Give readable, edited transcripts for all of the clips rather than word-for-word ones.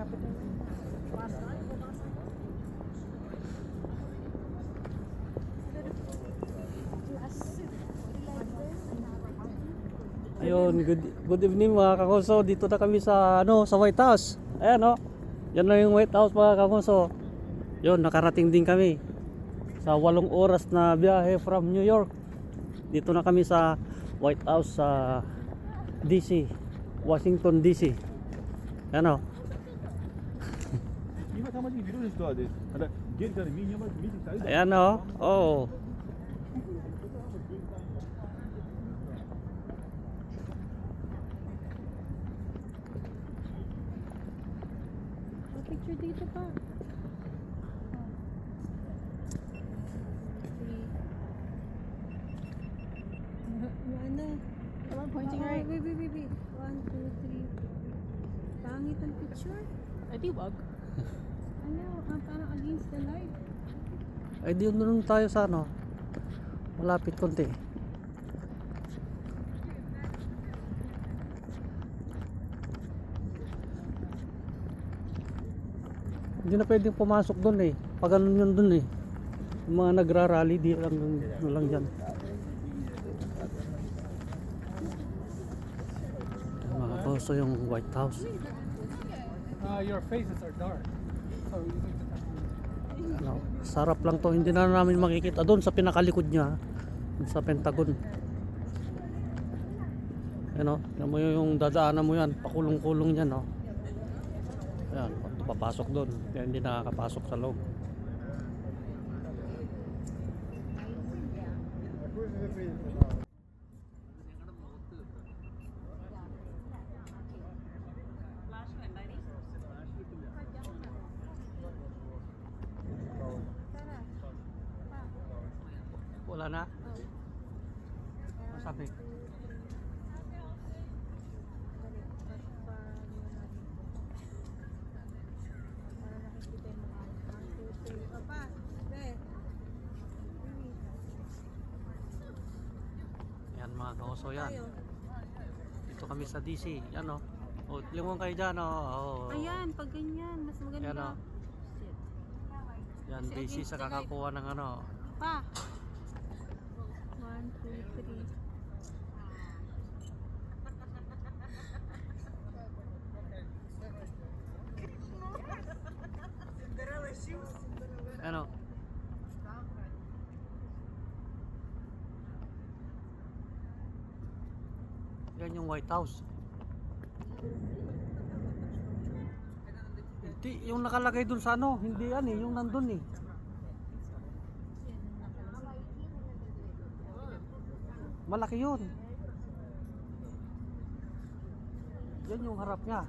Ayun, good evening mga kakuso. Dito na kami sa sa White House. Ayan oh. Yan na yung White House mga kakuso. Yun, nakarating din kami sa 8 oras na biyahe from New York. Dito na kami sa White House sa DC, Washington DC. Ayan oh. Ayan oh. Oh. Picture dito pa. Ano? Pointing right. Wait. 1, 2, 3. Pangit ang picture. Ay, di wag. Ano? Parang against the light. Ay di doon tayo sa malapit konti. Hindi na pwedeng pumasok doon eh. Pag ganun yun doon eh. Yung mga nagrarally di lang dyan. Mga koso yung White House. Your faces are dark. So you need to Sarap lang to. Hindi na namin makikita doon sa pinakalikod niya. Sa Pentagon. Yan mo yung dadaanan mo yan. Pakulong-kulong yan Ayan, papasok doon. Kaya hindi nakakapasok sa loob. Wala na? Ano sabi? Yan mga kauso yan. Dito kami sa DC. Yan lingon kayo dyan Ayan, pag ganyan, mas maganda. Yan Yan DC sa kakakuha ng Pa. 1, 2, 3. Yan yung White House. Hindi, yung nakalagay dun sa hindi yan yung nandun eh. Malaki yun. Yan yung harap niya.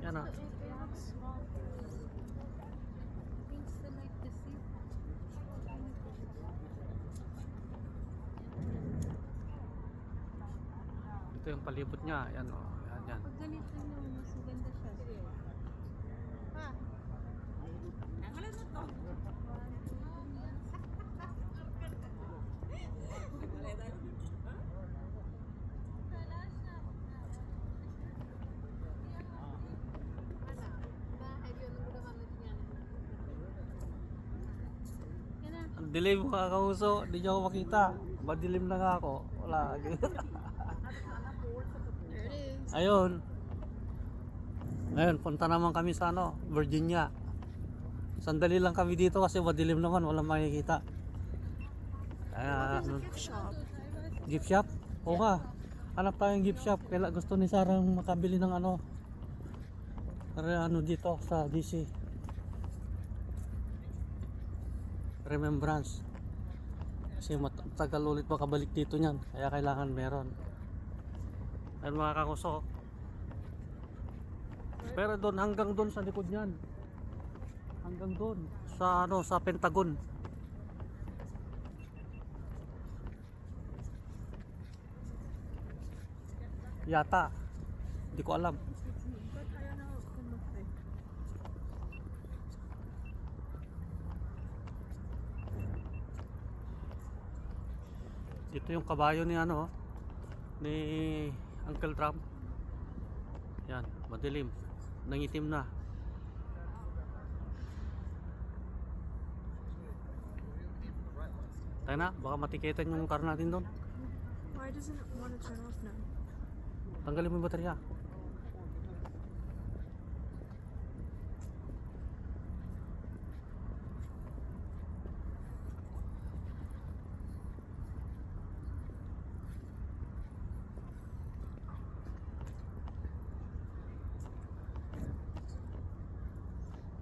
Yan ito yung palibot niya. Yan yan. Pag ganito mas maganda siya. Pa. Nangalan na to. Ang dilim mga kauso, hindi niyo ako makita. Madilim na nga ako. Wala. Ayun. Ngayon, punta naman kami sa Virginia. Sandali lang kami dito kasi madilim naman, walang makikita. Gift shop? Oo nga. Hanap tayong gift shop. Kaya gusto ni Sarang makabili ng dito sa DC. Remembrance. Kasi matagal ulit makabalik dito niyan. Kaya kailangan meron. Ayun mga kakuso. Pero doon hanggang doon sa likod niyan. Hanggang doon sa sa Pentagon. Yata. Hindi ko alam. Ito yung kabayo ni ni Uncle Trump. Yan, madilim. Nangitim na. Tayo na, baka matiketan yung car natin doon. Why doesn't it want to turn off now? Tanggalin mo yung baterya.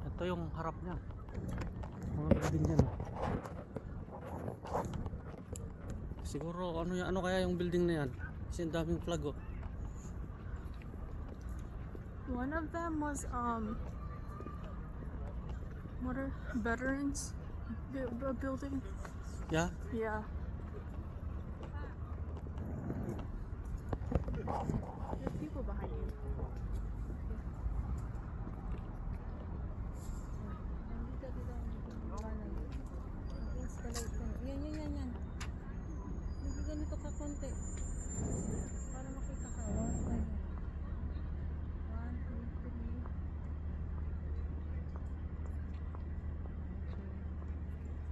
Ito yung harap niya. Mga building dyan. Siguro ano kaya yung building na yan? Kasi ang daming flag oh. One of them was what are veterans building? Yeah? Yeah. There's people behind you. Yan. Hindi ganito ka konti. Para makita ka. 1, 2,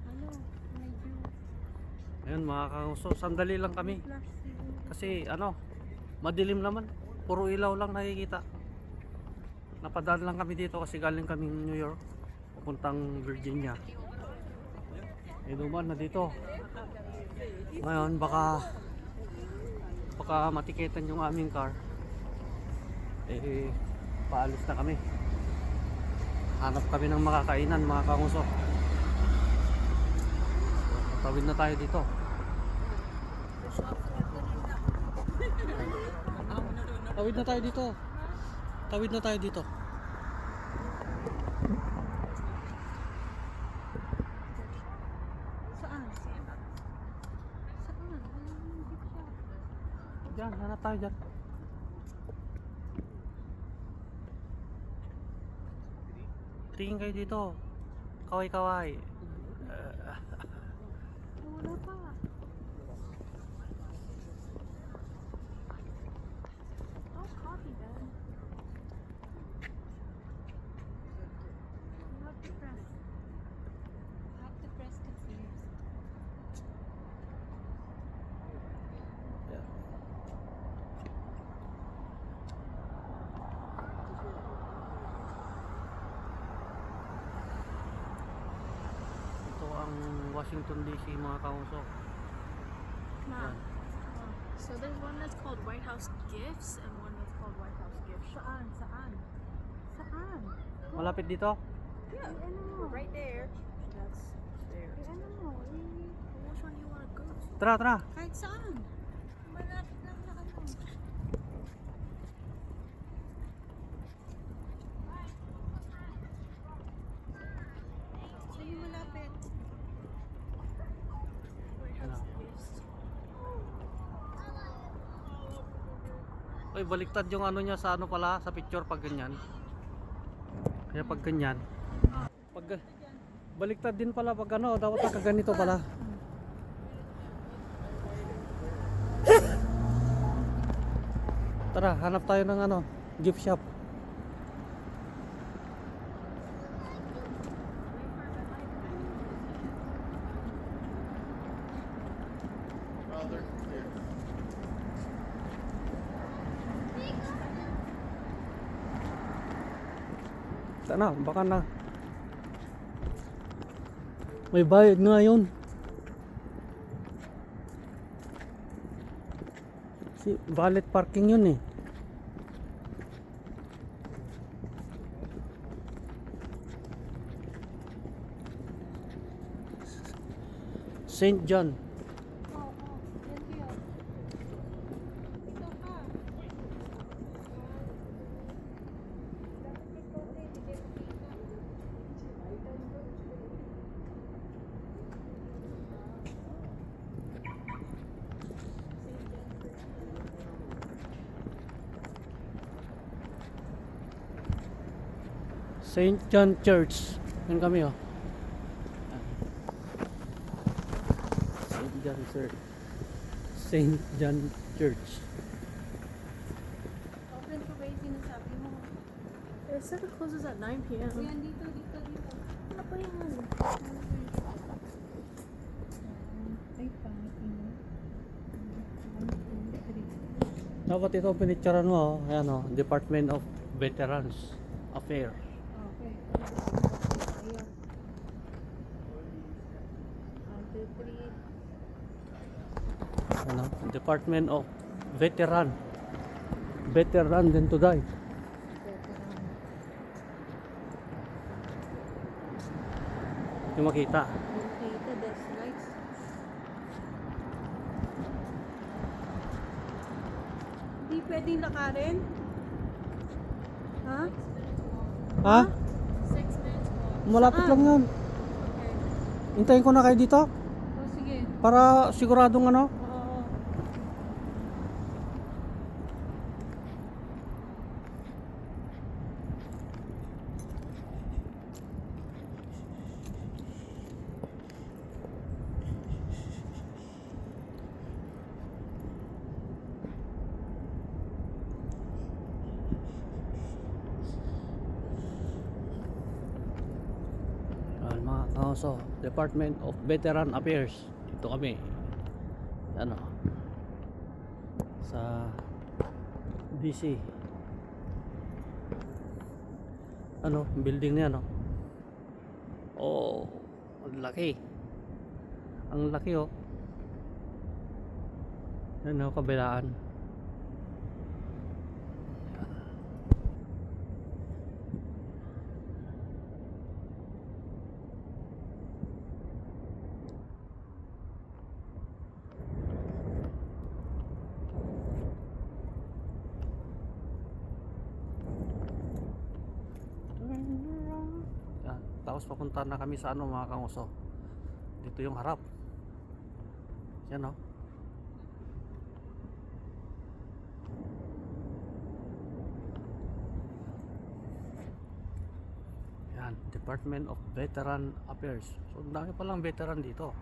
3. Ano? Medyo Ayun mga kanguso, sandali lang kami. flash siguro. Kasi madilim naman. Puro ilaw lang nakikita. Napadaan lang kami dito kasi galing kaming New York. Pupuntang Virginia. Dumaan na dito. Ngayon baka matiketan yung aming car. Paalis na kami. Hanap kami ng makakainan mga kanguso. Tawid na tayo dito. Tawid na tayo dito. Tawid na tayo dito. Saan? Diyan, hanap tayo dyan. Tingin kayo dito. Kaway-kaway. Wala pa. Oh, coffee then. You have to press. You have to press confused. Ito ang Washington DC mga kauso. Ma. So there's one that's called White House Gifts and one that's called White House Gift Shop. Saan? Malapit dito? Yeah. Ano mo? Right there. That's there. Ano mo? Which one do you want to go to? Tara, tara. Kahit saan. Malapit lang na ano. Saan yung malapit? White House Gifts. Uy, baliktad yung ano niya sa ano pala, sa picture pag ganyan. Kaya pag ganyan. Baliktad din pala pag ano, dapat nakaganito pala. Tara, hanap tayo ng ano, gift shop. Sana, baka na. May bayad nga yun. Si valet parking yun eh. St. John. Oo. Yan kayo. Dito ka. Dapat ikaw din. Hindi kayo makita. St. John Church. Yan kami oh. St. John Church. St. John Church. Open pa ba yung sinasabi mo? It said it closes at 9 p.m. Yan, dito. Ano pa yan? Ay, pangit mo. 1, 2, 3. Dapat ito pinicturean mo, oh. Ayan, oh. Department of Veterans Affairs. Okay. Ayun. 1, 2, 3. Ano? Department of Veteran din to die. Yung makita. Makita, that's nice. Hindi pwedeng lakarin? Ha? Ha? 6 minutes walk. Malapit Saan? lang yun. Okay. Hintayin ko na kayo dito O, sige. para siguradong ano. Oo. Ayan, mga kauso, Department of Veteran Affairs. Ito kami. Ano? Sa DC. Ano? Building niya, no? Oh, ang laki. Ang laki, oh. Yan, oh, kabilaan. Yan. Tapos papunta na kami sa ano mga kanguso. Dito yung harap. Yan o. Yan. Department of Veteran Affairs. So dami palang veteran dito.